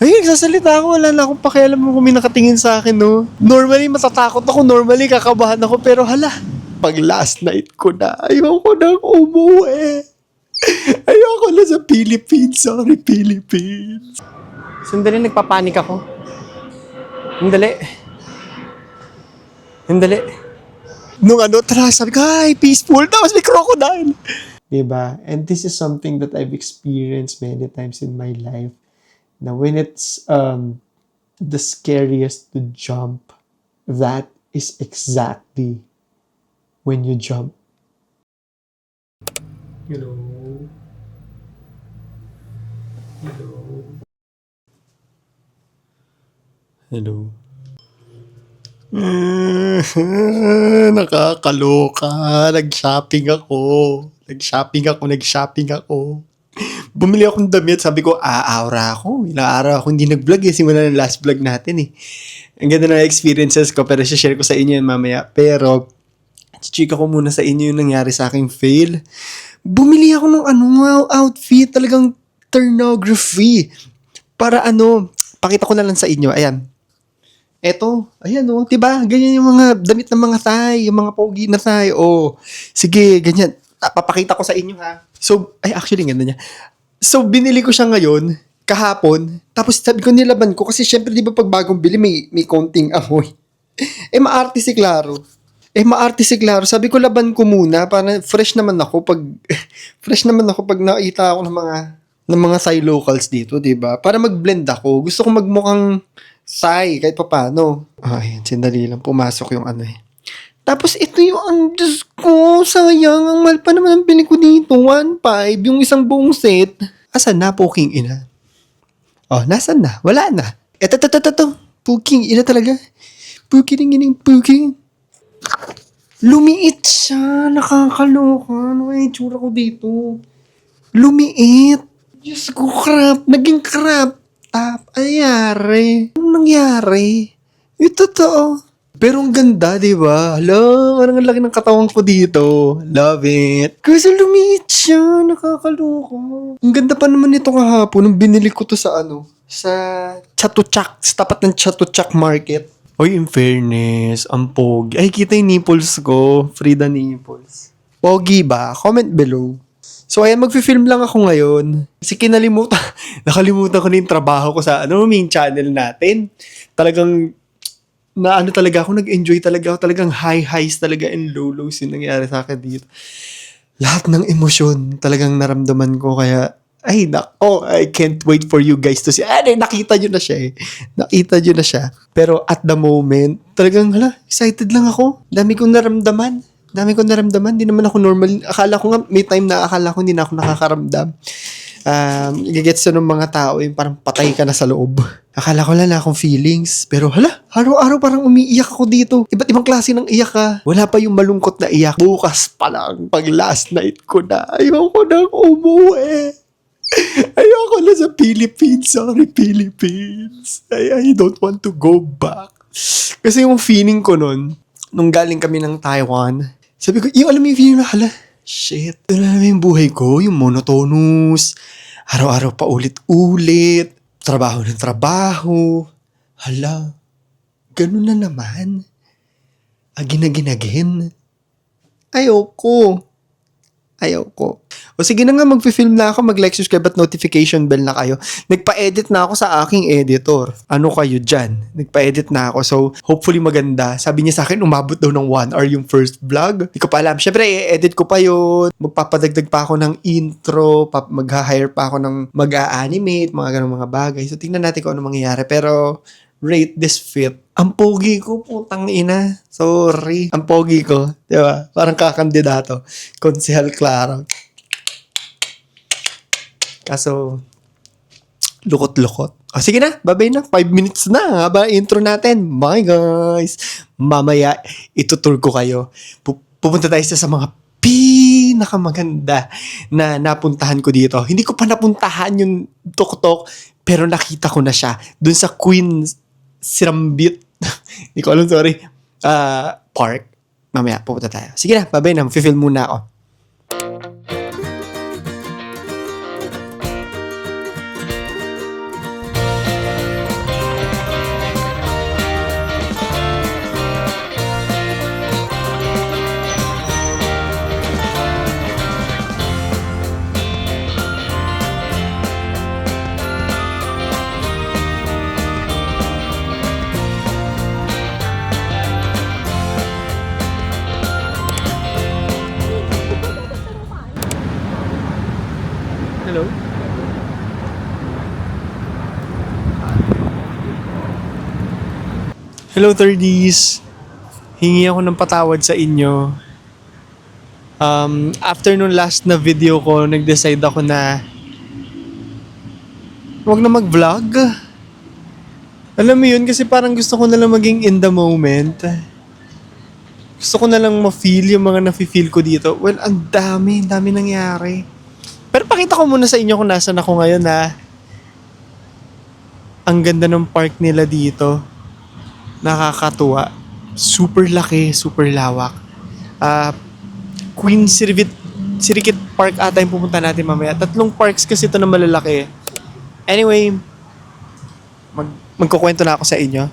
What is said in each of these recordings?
Ay, nagsasalita ako. Wala na akong pakialam kung may nakatingin sa akin, no? Normally, matatakot ako. Normally, kakabahan ako. Pero hala, pag last night ko na, ayoko nang umuwi. Ayoko na sa Philippines. Sorry, Philippines. Sandali, nagpapanik ako. Sandali. Nung tara, sabi ko, ay, peaceful. Tapos may crocodile. Diba? And this is something that I've experienced many times in my life. Now, when it's the scariest to jump, that is exactly when you jump. Hello. Nakakaloka. Nag-shopping ako. Bumili akong damit. Sabi ko, aura ako. Ilang araw ako hindi nag-vlog simula ng last vlog natin Ang ganda ng experiences ko, pero share ko sa inyo yan mamaya. Pero, chika ko muna sa inyo yung nangyari sa aking fail. Bumili ako ng outfit. Talagang pornography. Para pakita ko na lang sa inyo. Ayan. Eto, ayan diba? Ganyan yung mga damit ng mga Thai, yung mga pogi na Thai. Sige, ganyan. Papakita ko sa inyo ha. So, actually, ganda niya. So, binili ko siya ngayon, kahapon, tapos sabi ko nilaban ko, kasi syempre, di ba pag bagong bili, may konting amoy. Maarte si Claro. Sabi ko, laban ko muna, para fresh naman ako pag nakita ako ng mga Thai locals dito, di ba? Para mag-blend ako. Gusto ko magmukhang Thai, kahit pa paano. Ayan, sandali lang, pumasok yung Tapos ito yung, Diyos ko, sayang, ang mahal pa naman ang bili ko dito, 1.5, yung isang buong set. Asan na, poking ina? Nasan na? Wala na. Eto, poking ina talaga. Poking. Lumiit siya, nakakaloka. Ano yung itsura ko dito? Lumiit. Diyos ko, crap. Naging crap. Anong nangyari? Yung totoo. Pero ang ganda, di ba? Hala, parang ang laki ng katawan ko dito. Love it. Kasi lumiit siya, nakakaloka. Ang ganda pa naman nito kahapon nung binili ko to sa Chatuchak, sa tapat ng Chatuchak Market. Oy, in fairness, ang pogi. Ay, kita yung nipples ko. Frida nipples. Pogi ba? Comment below. So, ayan, mag-film lang ako ngayon. Kasi nakalimutan ko na yung trabaho ko sa main channel natin. Talagang talaga ako, nag-enjoy talaga ako, talagang high highs talaga and low lows yung nangyari sa akin dito. Lahat ng emosyon talagang naramdaman ko, kaya, ay nako, I can't wait for you guys to see. Nakita nyo na siya. Pero at the moment, talagang, excited lang ako. Dami kong naramdaman. Di naman ako normal. Akala ko nga, may time na akala ko hindi na ako nakakaramdam. Gigets ng mga tao yung parang patay ka na sa loob. Akala ko lang na akong feelings. Pero araw-araw parang umiiyak ako dito. Iba't ibang klase ng iyak Wala pa yung malungkot na iyak. Bukas pa lang, pag last night ko na, ayoko nang umuwi. Ayoko na sa Philippines. Sorry, Philippines. I don't want to go back. Kasi yung feeling ko nung galing kami ng Taiwan, sabi ko, alam mo yung feeling na, shit, alam mo yung buhay ko, yung monotonous, araw-araw pa ulit-ulit, trabaho ng trabaho, ganun na naman, again. Ayoko. O sige na nga, mag-film na ako, mag-like, subscribe at notification bell na kayo. Nagpa-edit na ako sa aking editor. Ano kayo dyan? Nagpa-edit na ako, so hopefully maganda. Sabi niya sa akin, umabot daw ng 1 hour yung first vlog. Hindi ko pa alam. Syempre, i-edit ko pa yun. Magpapadagdag pa ako ng intro, mag-hire pa ako ng mag-a-animate, mga ganun mga bagay. So tingnan natin kung ano mangyayari. Pero rate this fit. Ang pogi ko, putang ina. Sorry. Ang pogi ko. Diba? Parang kakandidato. Konsehal Claro. Kaso, lukot-lukot. Sige na, babay na. 5 minutes na. Haba intro natin. Bye guys. Mamaya, itutur ko kayo. Pupunta tayo sa mga pinakamaganda na napuntahan ko dito. Hindi ko pa napuntahan yung tuk-tuk, pero nakita ko na siya. Dun sa Queen Sirambit. Hindi ko alam, sorry. Park. Mamaya, pupunta tayo. Sige na, babay na. Film muna ako. Hello, 30s. Hingi ako ng patawad sa inyo. After nung last na video ko, nag-decide ako na wag na mag-vlog. Alam mo yun, kasi parang gusto ko na lang maging in the moment. Gusto ko na lang ma-feel yung mga nafe-feel ko dito. Well, ang dami nangyari. Pero pakita ko muna sa inyo kung nasan ako ngayon, ha. Ang ganda ng park nila dito. Nakakatuwa. Super laki, super lawak. Queen Sirikit Park ata yung pupunta natin mamaya. 3 parks kasi ito na malalaki. Anyway, magkukwento na ako sa inyo.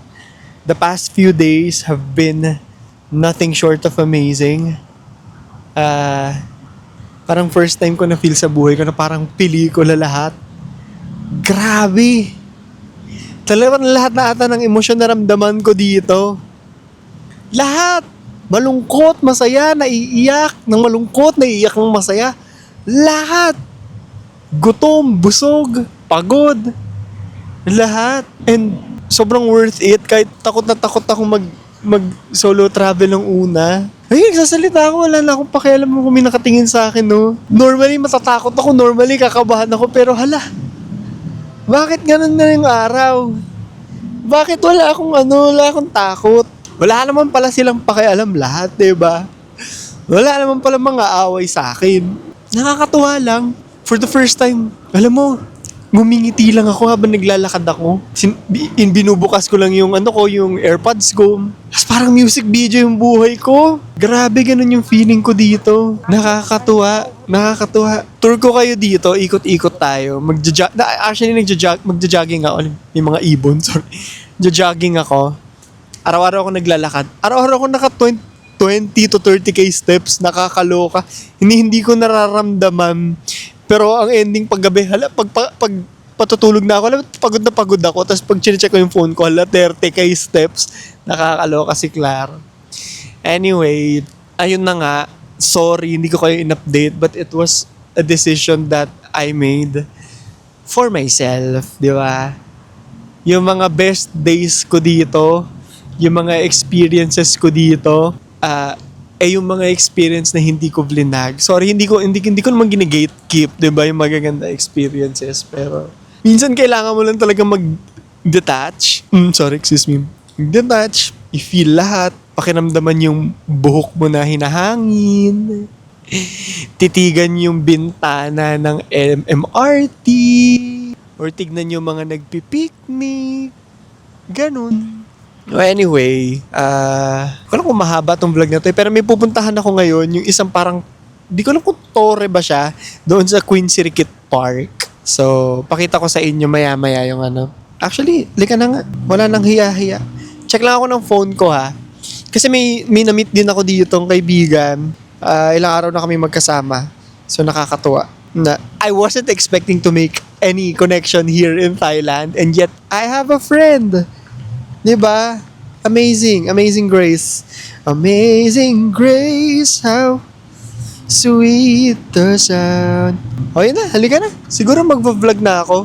The past few days have been nothing short of amazing. Parang first time ko na feel sa buhay ko na parang pelikula lahat. Grabe! Talagang lahat na ata ng emosyon na ramdaman ko dito. Lahat! Malungkot, masaya, naiiyak, ng malungkot, naiiyak ng masaya. Lahat! Gutom, busog, pagod. Lahat. And sobrang worth it. Kahit takot na takot akong mag solo travel ng una. Ay, nagsasalita ako. Wala na akong pakialam kung may nakatingin sa akin, no? Normally, matatakot ako. Normally, kakabahan ako. Pero hala, bakit ganun na yung araw? Bakit wala akong takot? Wala naman pala silang pakialam lahat, diba? Wala naman pala mga away sa akin. Nakakatuwa lang. For the first time, alam mo, ngumingiti lang ako habang naglalakad ako. Binubukas ko lang yung yung AirPods ko. Tapos parang music video yung buhay ko. Grabe, ganun yung feeling ko dito. Nakakatuwa. Tour ko kayo dito, ikot-ikot tayo. Magja-jogging ako. Yung mga ibon, sorry. Magja-jogging ako. Araw-araw ako naglalakad. Araw-araw ako naka 20 to 30k steps. Nakakaloka. Hindi ko nararamdaman. Pero ang ending paggabi, pag patutulog na ako, pagod na pagod ako. Tapos pag chinecheck ko yung phone ko, 30k steps. Nakakaloka si Clar. Anyway, ayun na nga. Sorry, hindi ko kayo in-update. But it was a decision that I made for myself. Di ba? Yung mga best days ko dito, yung mga experiences ko dito, yung mga experience na hindi ko blinag. Sorry, hindi ko naman gine-gatekeep, 'di ba, yung magaganda experiences, pero minsan kailangan mo lang talaga mag-detach. Detach, i-feel lahat, pakiramdaman yung buhok mo na hinahangin. Titigan yung bintana ng MRT, or tignan yung mga nagpipiknik. Ganun. Anyway, ko alam kung mahaba tong vlog na to, pero may pupuntahan ako ngayon, yung isang parang, di ko alam kung torre ba siya, doon sa Queen Sirikit Park. So, pakita ko sa inyo maya-maya yung Actually, lika na nga, wala nang hiya-hiya. Check lang ako ng phone ko, ha. Kasi may na-meet din ako dito ng kaibigan. Ilang araw na kami magkasama. So, nakakatuwa. I wasn't expecting to make any connection here in Thailand, and yet, I have a friend. Diba? Amazing grace. Amazing grace, how sweet the sound. O yun na, halika na. Siguro magva-vlog na ako.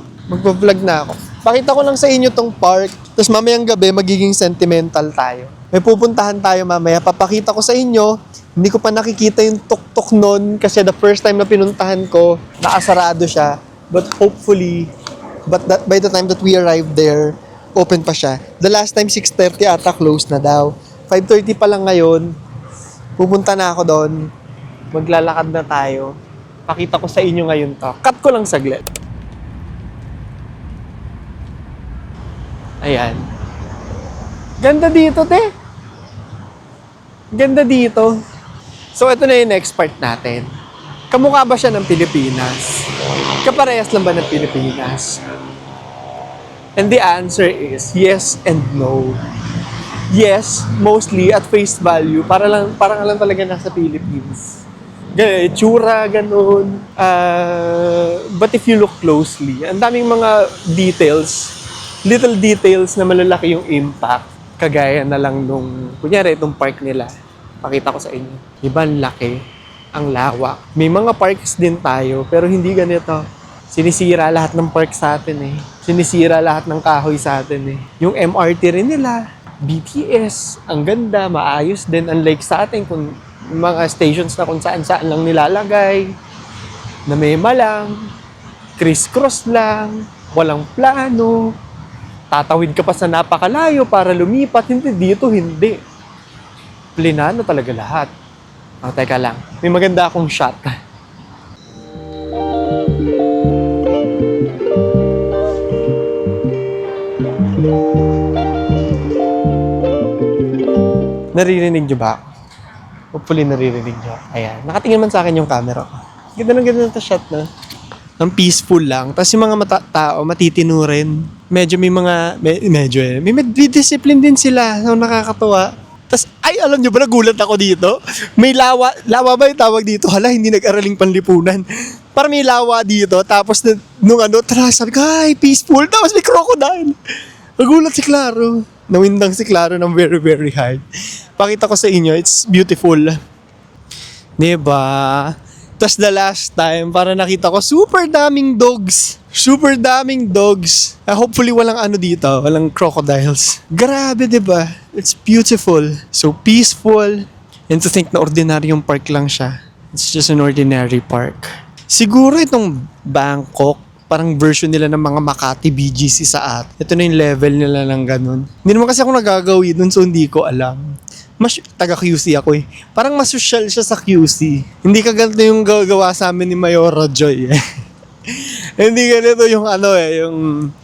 Pakita ko lang sa inyo tong park. Tapos mamayang gabi, magiging sentimental tayo. May pupuntahan tayo mamaya. Papakita ko sa inyo. Hindi ko pa nakikita yung tuk-tuk nun kasi the first time na pinuntahan ko, nakasarado siya. But hopefully, by the time that we arrive there, open pa siya. The last time, 6:30 ata, closed na daw. 5:30 pa lang ngayon. Pupunta na ako doon. Maglalakad na tayo. Pakita ko sa inyo ngayon to. Cut ko lang saglit. Ayan. Ganda dito, te. Ganda dito. So, ito na yung next part natin. Kamukha ba siya ng Pilipinas? Kaparehas lang ba ng Pilipinas? And the answer is yes and no. Yes, mostly at face value, parang lang talaga nasa Philippines. Ganun, itsura, ganun. But if you look closely, ang daming mga little details na malalaki yung impact. Kagaya na lang nung, kunyari, itong park nila. Pakita ko sa inyo. Diba, ang laki, ang lawak. May mga parks din tayo, pero hindi ganito. Sinisira lahat ng park sa atin eh. Sinisira lahat ng kahoy sa atin eh. Yung MRT rin nila. BTS, ang ganda, maayos din. Unlike sa atin, kung mga stations na kung saan-saan lang nilalagay, na mema lang, criss-cross lang, walang plano, tatawid ka pa sa napakalayo para lumipat. Hindi, dito hindi. Plinano talaga lahat. Teka lang, may maganda akong shot. Naririnig niyo ba ako? Hopefully naririnig niyo. Ayan, nakatingin man sa akin yung camera ko. Ganda ng shot na. Ang peaceful lang. Tapos yung mga tao, matitino rin. Medyo may mga, may discipline din sila. So, nakakatuwa. Tapos, ay, alam nyo ba, nagulat ako dito? May lawa ba yung tawag dito? Hala, hindi nag-araling panlipunan. Parang may lawa dito. Tapos, nung sabi ko, ay, peaceful. Tapos may crocodile. Nagulat si Claro. Nawindang si Claro ng very, very high. Pakita ko sa inyo, it's beautiful. Diba? Tapos the last time, para nakita ko, super daming dogs. Super daming dogs. Hopefully walang dito, walang crocodiles. Grabe, diba? It's beautiful. So peaceful. And to think na ordinaryong park lang siya. It's just an ordinary park. Siguro itong Bangkok, parang version nila ng mga Makati BGC sa at. Ito na yung level nila ng ganun. Hindi naman kasi ako nagagawin dun, so hindi ko alam. Mas taga QC ako eh. Parang mas social siya sa QC. Hindi ka ganito yung gagawa sa amin ni Mayora Joy eh. Hindi ganito yung yung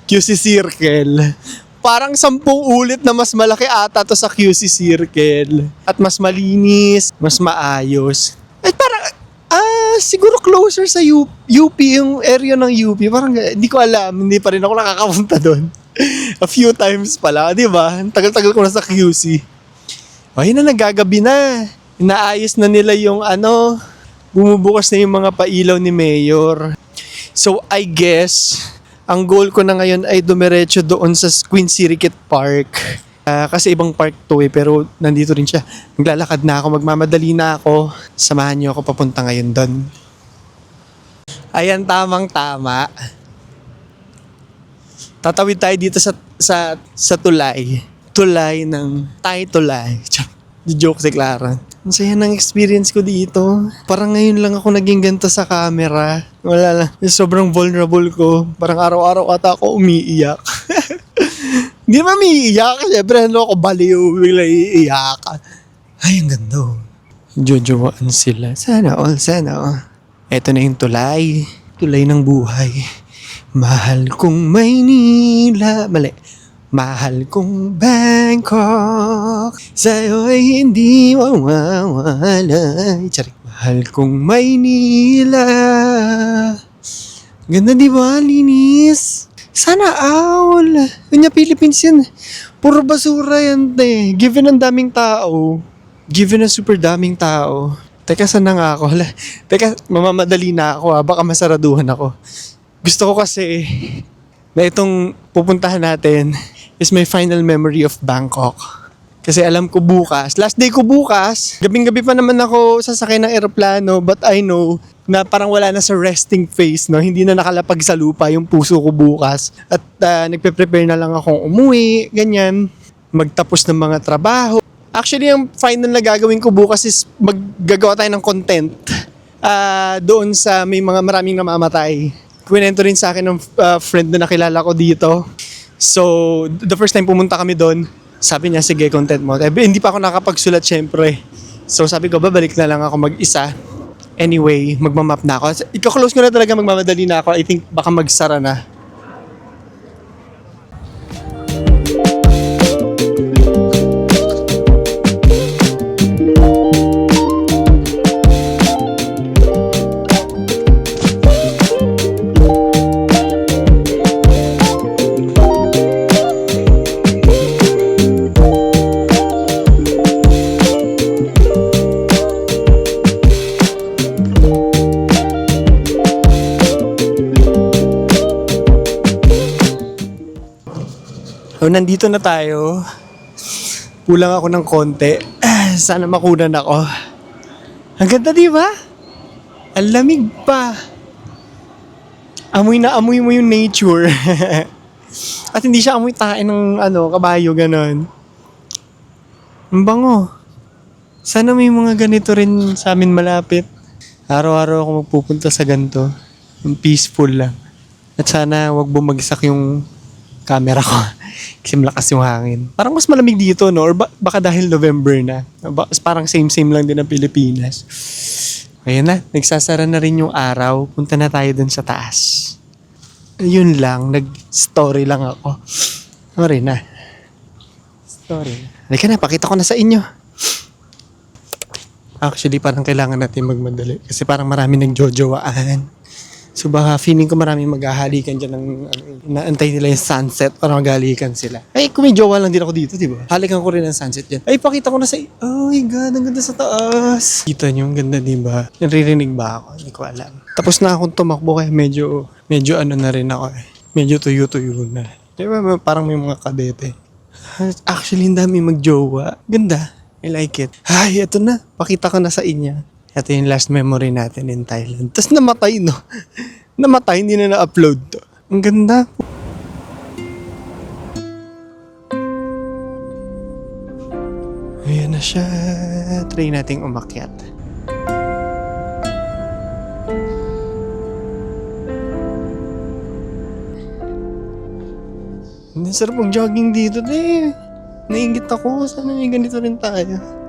QC Circle. Parang 10 ulit na mas malaki ata to sa QC Circle. At mas malinis, mas maayos. Ay parang, siguro closer sa UP, yung area ng UP. Parang hindi ko alam, hindi pa rin ako nakakapunta doon. A few times pala, di ba? Tagal-tagal ko na sa QC. Ayun na, nagagabi na. Inaayos na nila yung bumubukas na yung mga pailaw ni Mayor. So, I guess, ang goal ko na ngayon ay dumiretso doon sa Queen Sirikit Park. Kasi ibang park to pero nandito rin siya. Maglalakad na ako, magmamadali na ako. Samahan niyo ako papunta ngayon doon. Ayan, tamang-tama. Tatawid tayo dito sa tulay. Tulay ng Thai tulay. Joke si Clara. Ang saya ng experience ko dito. Parang ngayon lang ako naging ganito sa camera. Wala lang. Sobrang vulnerable ko. Parang araw-araw ata ako umiiyak. Hindi naman umiiyak. Siyempre ako baliw. Bigla iiyak. Ay, ang ganda. Jojoan sila. Sana all. Eto na yung tulay. Tulay ng buhay. Mahal kong Maynila. Mali. Mahal kong Bangkok, sa'yo'y hindi mawawalay. Charik. Mahal kong Maynila. Ganda diba, linis? Sana all. Kanya Philippines yan. Puro basura yan, te. Given ang daming tao. Given ang super daming tao. Teka, saan na nga ako? Teka, mamamadali na ako. Baka masaraduhan ako. Gusto ko kasi na itong pupuntahan natin is my final memory of Bangkok. Kasi alam ko bukas, last day ko bukas, gabing-gabi pa naman ako sasakay ng eroplano, but I know na parang wala na sa resting phase, no? Hindi na nakalapag sa lupa yung puso ko bukas. At nagpe-prepare na lang akong umuwi, ganyan, magtapos ng mga trabaho. Actually, yung final na gagawin ko bukas is maggagawa tayo ng content doon sa may mga maraming namamatay. Kwento rin sa akin ng friend na nakilala ko dito. So, the first time pumunta kami doon, sabi niya, sige, content mo. Hindi pa ako nakapagsulat, syempre. So, sabi ko, babalik na lang ako mag-isa. Anyway, magmamap na ako. Ika-close ko na talaga, magmamadali na ako. I think baka magsara na. So, nandito na tayo. Kulang ako ng konti. Sana makunan ako. Ang ganda, di ba? Ang lamig pa. Amoy na amoy mo yung nature. At hindi siya amoy tae ng kabayo, ganon. Ang bango. Sana may mga ganito rin sa amin malapit. Araw-araw ako magpupunta sa ganito. Yung peaceful lang. At sana wag bumagsak yung camera ko. Kasi malakas yung hangin. Parang mas malamig dito, no? Or baka dahil November na. Parang same-same lang din ang Pilipinas. Ayun na, nagsasara na rin yung araw. Punta na tayo dun sa taas. Ayun lang, nag-story lang ako. Sorry na. Story. Halika na, pakita ko na sa inyo. Actually, parang kailangan natin magmadali. Kasi parang marami nagjojowaan. So baka feeling ko marami maghahalikan dyan ng naantay nila yung sunset para maghahalikan sila. Ay, kung may jowa lang din ako dito, di ba? Halikan ko rin ang sunset dyan. Ay, pakita ko na sa... Oh my God, ang ganda sa taas. Kita nyo, ang ganda, di ba? Naririnig ba ako? Hindi ko alam. Tapos na akong tumakbo kaya medyo ano na rin ako eh. Medyo tuyo-tuyo na. Di ba? Parang may mga kadete. Actually, ang dami magjowa. Ganda. I like it. Ay, ito na. Pakita ko na sa inyo. Ito yung last memory natin in Thailand. Tapos namatay, no? Namatay, hindi na na-upload to. Ang ganda. Ayan na siya. Try nating umakyat. Ang sarap mag-jogging dito, eh. Nainggit ako. Sana may ganito rin tayo.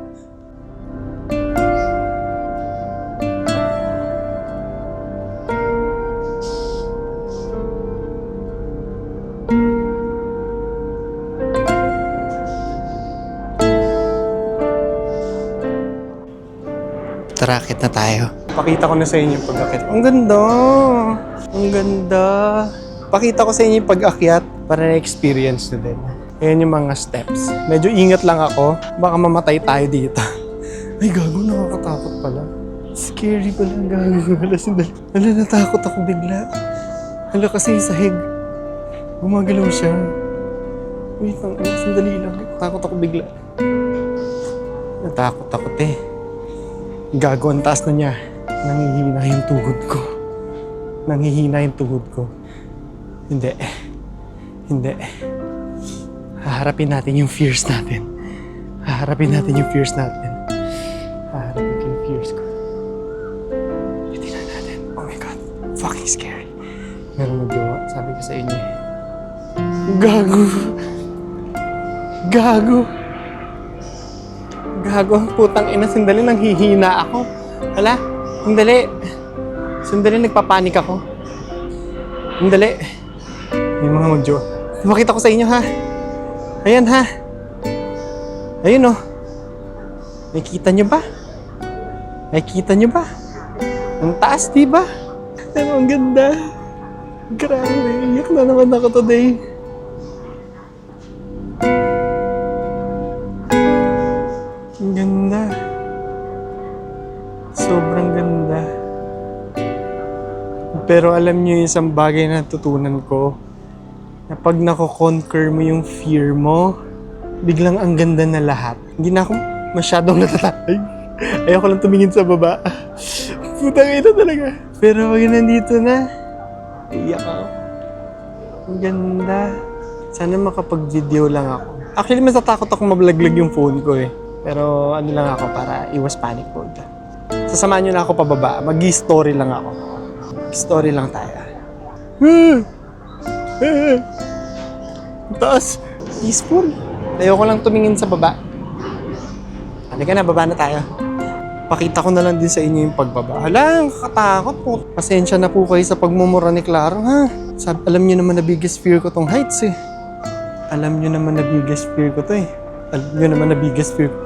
Racket na tayo. Pakita ko na sa inyo yung pag-akyat. Ang ganda! Ang ganda! Pakita ko sa inyo yung pag-akyat para na-experience na din. Ayan yung mga steps. Medyo ingat lang ako. Baka mamatay tayo dito. Ay, gago, nakakatakot pala. Scary pala, gago. Hala, natakot ako bigla. Hala, kasi yung sahig. Gumagalaw siya. Wait lang, sandali lang. Takot ako bigla. Natakot ako, te. Gago, ang taas na niya. Nangihina yung tuhod ko. Nangihina yung tuhod ko. Hindi. Hindi. Haharapin natin yung fears natin. Haharapin natin yung fears natin. Haharapin ko yung fears ko. Tingnan natin. Oh my God. Fucking scary. Meron magjowa. Sabi ko sa inyo. Gago. Gago. Gago, putang ina, sandali nang hihina ako. Hala, sandali. Sandali, nagpapanik ako. Sandali. May mga magjo. Makita ko sa inyo, ha? Ayan, ha? Ayun, oh. Nakikita nyo ba? Nakikita nyo ba? Ang taas, di ba? Pero ang ganda. Grabe, iyak na naman ako today. Ang ganda. Sobrang ganda. Pero alam niyo yung isang bagay na natutunan ko, na pag nako-conquer mo yung fear mo, biglang ang ganda na lahat. Hindi na ako masyadong natatakay. Ayoko lang tumingin sa baba. Putang ina talaga. Pero pag nandito na, iyak ako. Ang ganda. Sana makapag-video lang ako. Actually, mas natakot ako mablaglag yung phone ko eh. Pero ano lang ako para iwas panic mode. Sasamahan nyo na ako pababa. Mag-story lang ako. Story lang tayo. Taas. Peaceful. Ayoko lang tumingin sa baba. Halika na, baba na tayo. Pakita ko na lang din sa inyo yung pagbaba. Hala, kakatakot po. Pasensya na po kayo sa pagmumura ni Claro, ha? Alam nyo naman na biggest fear ko tong heights eh. Alam nyo naman na biggest fear ko to eh. Alam nyo naman na biggest fear ko.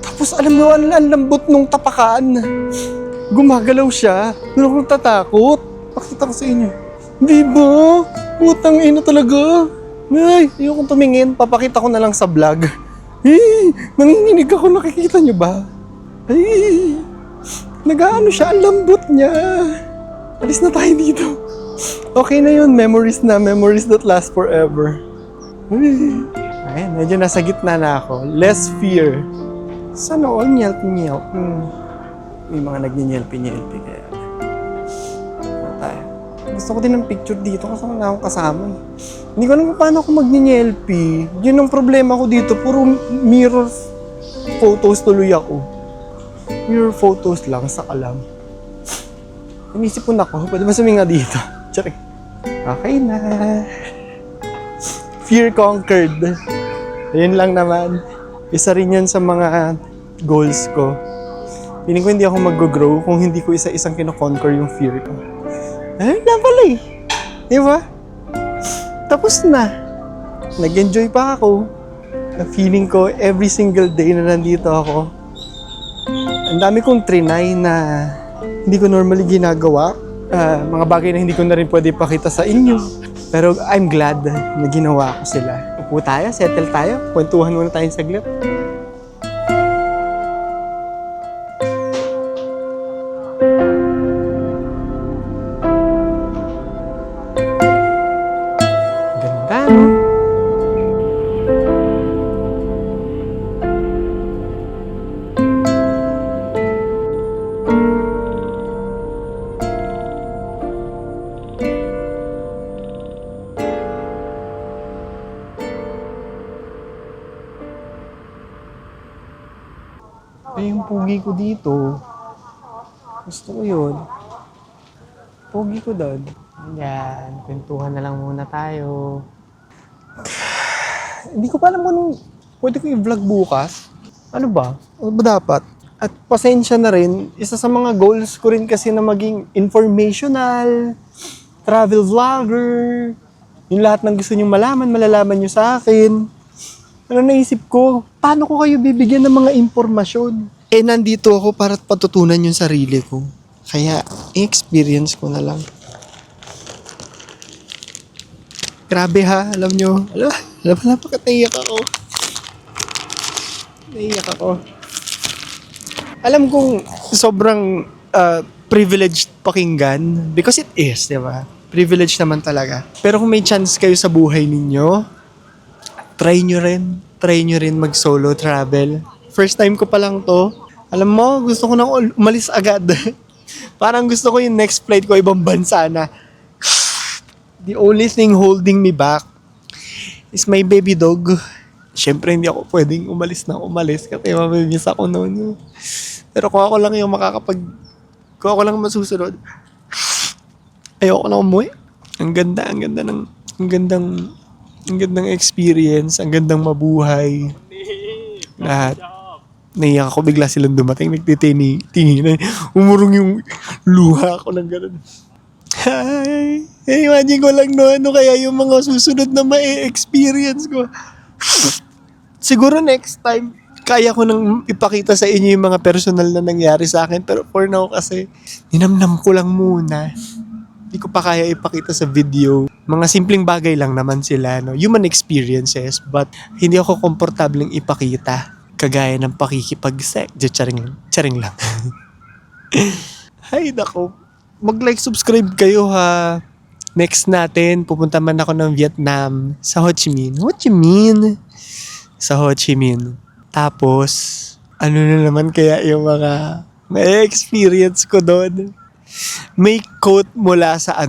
Tapos alam nyo, ang lambot nung tapakan. Gumagalaw siya. Doon akong tatakot. Pakita ko sa inyo. Di ba? Putang ina talaga. Ay, ayokong tumingin. Papakita ko na lang sa vlog. Hey, nanginginig ako. Nakikita nyo ba? Ay, nag-ano siya. Ang lambot niya. Alis na tayo dito. Okay na yun. Memories na. Memories that last forever. Ay. Ayan, medyo nasa gitna na ako. Less fear. Sana all nyelp-nyelp. May mga nag-nyelpi-nyelpi kaya. Tayo. Gusto ko din ng picture dito kasi wala akong kasama. Hindi ko alam paano ako mag-nyelpi. Yun ang problema ko dito. Puro mirrors. Photos tuloy ako. Mirror photos lang, saka lang. Inisip ko na ako, pwede ba suminga dito? Charing. Okay na. Fear conquered. Ayun lang naman. Isa rin yan sa mga goals ko. Feeling ko hindi ako mag-grow kung hindi ko isa-isang kino-conquer yung fear ko. Ayun na pala eh. Di ba? Tapos na. Nag-enjoy pa ako. Na feeling ko every single day na nandito ako. Ang dami kong trinay na hindi ko normally ginagawa. Mga bagay na hindi ko na rin pwede pakita sa inyo. Pero I'm glad na ginawa ko sila. Upo tayo, settle tayo. Kwentuhan muna tayong saglit. Ganda, no? Ay, yung pogi ko dito. Gusto ko yun. Pogi ko doon. Yan, kwentuhan na lang muna tayo. Hindi ko pa alam kung pwede ko i-vlog bukas. Ano ba? Ano ba dapat? At pasensya na rin, isa sa mga goals ko rin kasi na maging informational, travel vlogger, yung lahat ng gusto nyong malaman, malalaman nyo sa akin. Ano naisip ko, paano ko kayo bibigyan ng mga impormasyon? Eh, nandito ako para patutunan yung sarili ko. Kaya, i-experience ko na lang. Grabe ha, alam nyo. Alam bakit naiyak ako. Naiyak ako. Alam kong sobrang privileged pakinggan. Because it is, di ba? Privileged naman talaga. Pero kung may chance kayo sa buhay ninyo, try nyo rin mag-solo travel. First time ko pa lang to. Alam mo, gusto ko nang umalis agad. Parang gusto ko yung next flight ko ibang bansa na. The only thing holding me back is my baby dog. Siyempre, hindi ako pwedeng umalis kasi mamimiss ako noon. Pero kung ako lang yung kung ako lang masusunod, ayoko na umuwi. Ang gandang experience, ang gandang mabuhay. Lahat. Naiyak ako, bigla silang dumating, nagtitingin. Umurong yung luha ko ng gano'n. Hi! Imagine ko lang ano kaya yung mga susunod na ma-experience ko. Siguro next time, kaya ko nang ipakita sa inyo yung mga personal na nangyari sa akin. Pero for now kasi, ninamnam ko lang muna. Hindi ko pa kaya ipakita sa video. Mga simpleng bagay lang naman sila, no? Human experiences, but hindi ako komportableng ipakita. Kagaya ng pakikipag-sex. Charing lang. Hay, nako. Mag-like, subscribe kayo ha. Next natin, pupunta man ako ng Vietnam sa Ho Chi Minh. Sa Ho Chi Minh. Tapos, ano na naman kaya yung mga may experience ko doon? May quote mula sa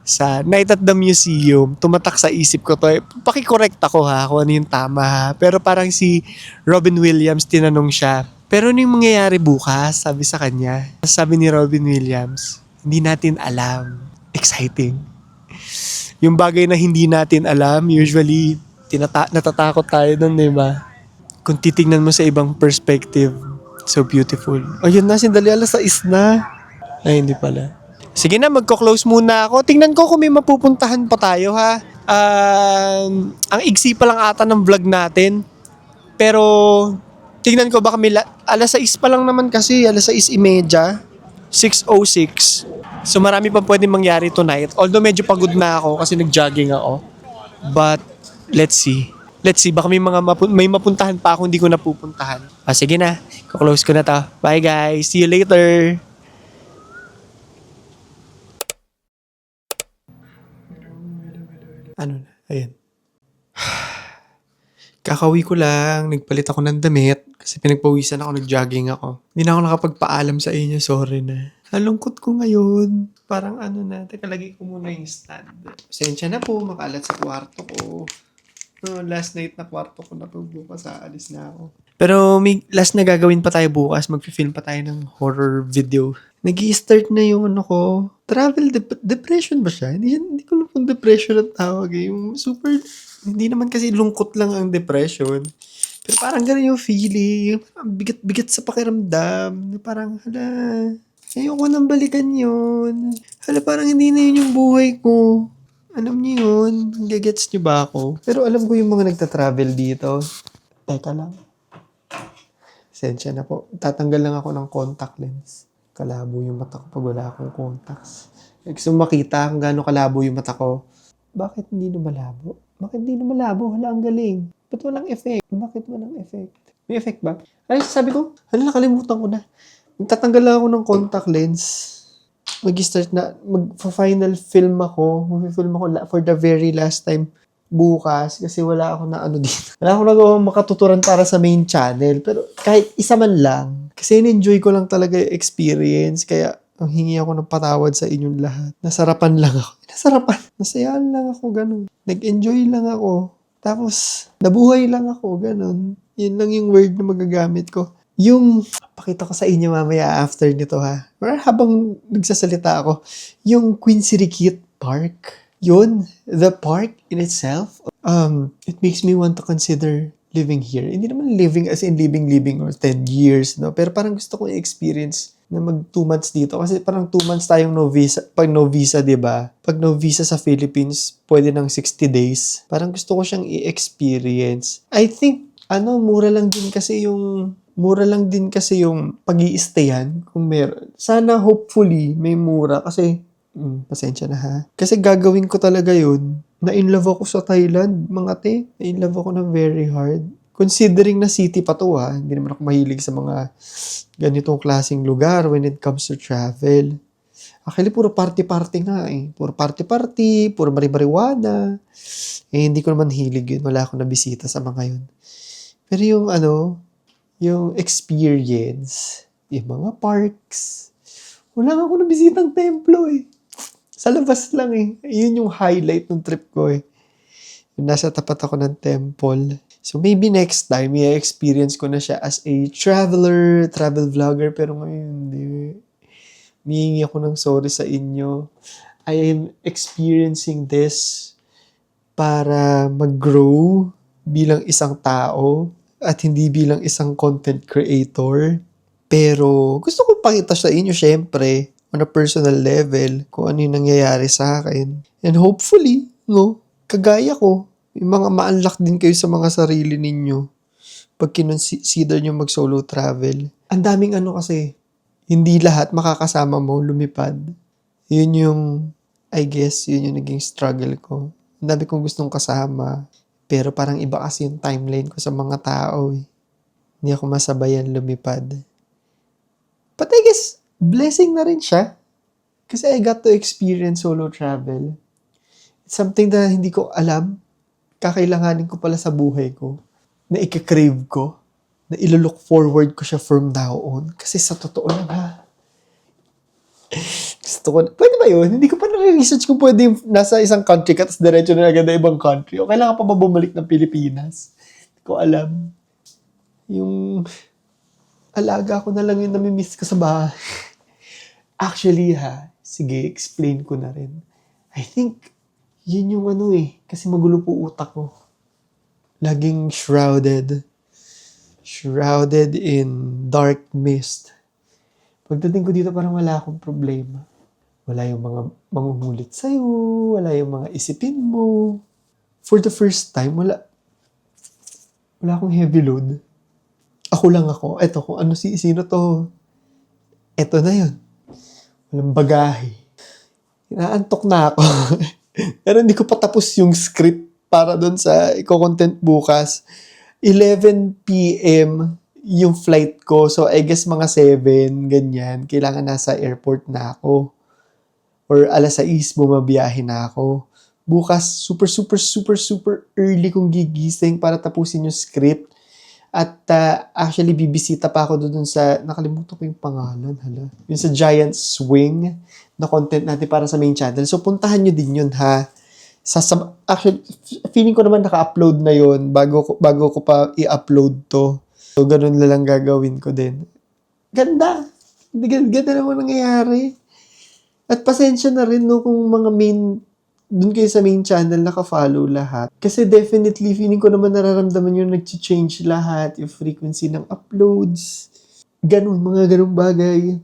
sa Night at the Museum. Tumatak sa isip ko to. Paki-correct ako ha, kung ano yung tama ha. Pero parang si Robin Williams, tinanong siya, pero ano yung mangyayari bukas? Sabi sa kanya. Sabi ni Robin Williams, hindi natin alam. Exciting. Yung bagay na hindi natin alam, usually, natatakot tayo dun, di ba? Kung titignan mo sa ibang perspective, so beautiful. Ayun na, sindali, 6:00 na. Ay, hindi pala. Sige na, magko-close muna ako. Tingnan ko kung may mapupuntahan pa tayo, ha? Ang igsi pa lang ata ng vlog natin. Pero, tingnan ko baka 6:00 pa lang naman kasi, 6:30. 6:06. So, marami pa pwedeng mangyari tonight. Although, medyo pagod na ako kasi nag-jogging ako. But, let's see. Baka may mapuntahan pa ako hindi ko napupuntahan. Sige na, ko-close ko na to. Bye guys, see you later. Ano na, ayan. Kakauwi ko lang, nagpalit ako ng damit kasi pinagpawisan ako, nag-jogging ako. Hindi na ako nakapagpaalam sa inyo, sorry na. Halungkot ko ngayon. Parang teka, lagay ko muna yung stand. Pasensya na po, makalat sa kwarto ko. No, last night na kwarto ko na po, bukas aalis na ako. Pero may last na gagawin pa tayo bukas. Mag-film pa tayo ng horror video. Nag-i-start na yung ano ko. Travel depression ba siya? Hindi ko alam kung depression ang tawag eh. Yung super, hindi naman kasi lungkot lang ang depression. Pero parang gano'n yung feeling. Ang bigat-bigat sa pakiramdam. Parang, hala, ayoko nang balikan yun. Hala, parang hindi na yun yung buhay ko. Alam niyo yun? Gagets niyo ba ako? Pero alam ko yung mga nagta-travel dito. Teka lang. Sensya na po. Tatanggal lang ako ng contact lens. Kalabo yung mata ko pag wala akong contacts. Gusto mo makita kung gaano kalabo yung mata ko. Bakit hindi na malabo? Bakit hindi na malabo? Hala, ang galing. Ba't walang effect? Bakit walang effect? May effect ba? Ay, sabi ko, hala, nakalimutan ko na. Magtatanggal lang ako ng contact lens. Mag-start na, mag-final film ako. Mag-film ako for the very last time bukas kasi wala ako na ano dito. Wala akong nagawang makatuturan para sa main channel. Pero kahit isa man lang, kasi in-enjoy ko lang talaga yung experience. Kaya ang hingi ako ng patawad sa inyong lahat. Nasarapan lang ako. Nasarapan. Nasayaan lang ako, ganun. Nag-enjoy lang ako. Tapos, nabuhay lang ako, ganun. Yun lang yung word na magagamit ko. Yung, pakita ko sa inyo mamaya after nito ha. Or habang nagsasalita ako, yung Queen Sirikit Park. Yun, the park in itself, it makes me want to consider living here. Hindi naman living as in living or 10 years, no? Pero parang gusto ko i-experience na mag 2 months dito. Kasi parang 2 months tayong no visa. Pag no visa, diba? Pag no visa sa Philippines, pwede ng 60 days. Parang gusto ko siyang i-experience. I think, mura lang din kasi yung pag-i-stayan kung meron. Sana hopefully may mura kasi pasensya na ha. Kasi gagawin ko talaga yun. Na-inlove ako sa Thailand, mga te. Na-inlove ako ng very hard. Considering na city pa to ha. Hindi naman ako mahilig sa mga ganitong klaseng lugar when it comes to travel. Actually, puro party-party nga eh. Puro party-party, puro mari-marijuana. Eh, hindi ko naman hilig yun. Wala akong nabisita sa mga yun. Pero yung experience, yung mga parks, wala nga ako nabisitang templo eh. Sa labas lang eh. Yun yung highlight ng trip ko eh. Yung nasa tapat ako ng temple. So maybe next time, i-experience ko na siya as a travel vlogger. Pero ngayon, hindi. Mihingi ako ng sorry sa inyo. I am experiencing this para mag-grow bilang isang tao at hindi bilang isang content creator. Pero gusto ko pakita sa inyo syempre on a personal level kung ano yung nangyayari sa akin. And hopefully, kagaya ko, yung mga ma-unlock din kayo sa mga sarili ninyo pag kinonsider nyo mag-solo travel. Ang daming kasi, hindi lahat makakasama mo lumipad. Yun yung, I guess, yun yung naging struggle ko. Ang dami kong gustong kasama. Pero parang iba kasi yung timeline ko sa mga tao eh. Hindi ako masabayan lumipad. But I guess, blessing na rin siya. Kasi I got to experience solo travel. It's something na hindi ko alam. Kakailanganin ko pala sa buhay ko. Na ika-crave ko. Na ilo-look forward ko siya from now on. Kasi sa totoo lang ha. Gusto ko, pwede ba yun? Hindi ko pa na-research kung pwede yung nasa isang country ka tapos diretso na agad na ibang country. O kailangan pa ba bumalik ng Pilipinas? Hindi ko alam. Yung alaga ko na lang yung namimiss ko sa bahay. Actually sige, explain ko na rin. I think, yun yung kasi magulo po utak ko. Laging shrouded in dark mist. Pagdating ko dito parang wala akong problema. Wala yung mga mangungulit sa'yo, wala yung mga isipin mo. For the first time, wala akong heavy load. Ako lang ako. Eto, kung sino to. Eto na yun. Walang bagahe. Inaantok na ako. Pero hindi ko pa tapos yung script para doon sa i-content bukas. 11 p.m. yung flight ko. So, I guess mga 7, ganyan. Kailangan nasa airport na ako. Or alas 6, bumabiyahe na ako. Bukas, super early kong gigising para tapusin yung script. At actually, bibisita pa ako doon sa, nakalimutan ko yung pangalan, yung sa Giant Swing na content natin para sa main channel. So, puntahan nyo din yun, ha? Actually, feeling ko naman naka-upload na yun bago ko pa i-upload to. So, ganun na lang gagawin ko din. Ganda! Ganda naman nangyayari. At pasensya na rin no kung mga dun kayo sa main channel naka-follow lahat. Kasi definitely, feeling ko naman nararamdaman yung nag-change lahat, yung frequency ng uploads. Mga ganun bagay.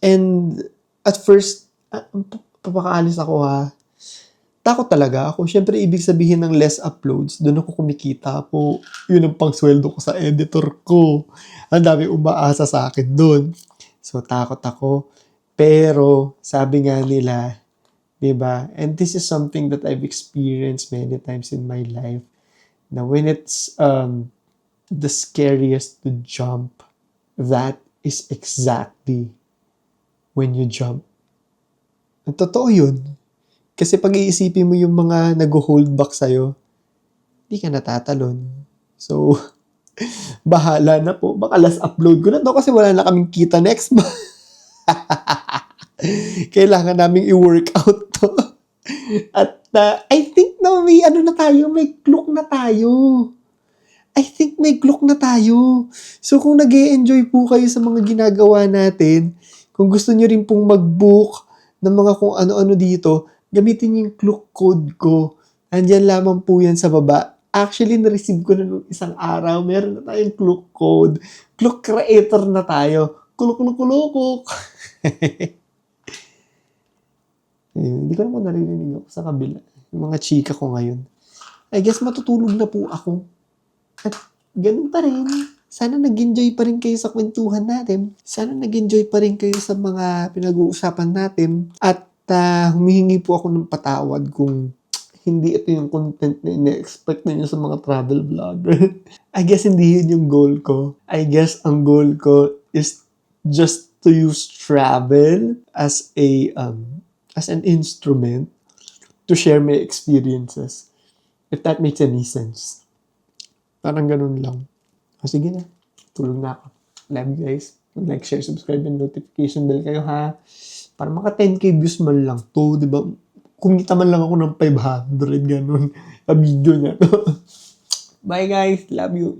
And at first, papakaalis ako ha. Takot talaga ako. Siyempre, ibig sabihin ng less uploads, doon ako kumikita po. Yun ang pangsweldo ko sa editor ko. Ang dami umaasa sa akin doon. So, takot ako. Pero, sabi nga nila, diba? And this is something that I've experienced many times in my life. Na when it's the scariest to jump, that is exactly when you jump. Totoo yun. Kasi pag iisipin mo yung mga nag-hold back sa'yo, hindi ka natatalon. So, bahala na po. Baka last upload ko na to kasi wala na kaming kita next month. Kailangan naming i-workout to. At I think na may may clock na tayo. I think may clock na tayo. So kung nag-e-enjoy po kayo sa mga ginagawa natin, kung gusto nyo rin pong mag-book ng mga kung ano-ano dito, gamitin yung clock code ko. Andyan lamang po yan sa baba. Actually, na-receive ko na nung isang araw. Meron na tayong clock code. Clock creator na tayo. Kulok-kulok-kulok. Ayun, hindi ko naman naririnig ako sa kabila. Yung mga chika ko ngayon. I guess matutulog na po ako. At ganun pa rin. Sana nag-enjoy pa rin kayo sa kwentuhan natin. Sana nag-enjoy pa rin kayo sa mga pinag-uusapan natin. At humihingi po ako ng patawad kung hindi ito yung content na ina-expect ninyo sa mga travel vlogger. I guess hindi yun yung goal ko. I guess ang goal ko is just to use travel as an instrument to share my experiences. If that makes any sense. Parang ganun lang. Sige na. Tulog na ako. Love you guys. Like, share, subscribe, and notification bell kayo ha. Para maka 10k views man lang to, di ba? Kumita man lang ako ng 500, ganun. Sa video niya to. Bye guys. Love you.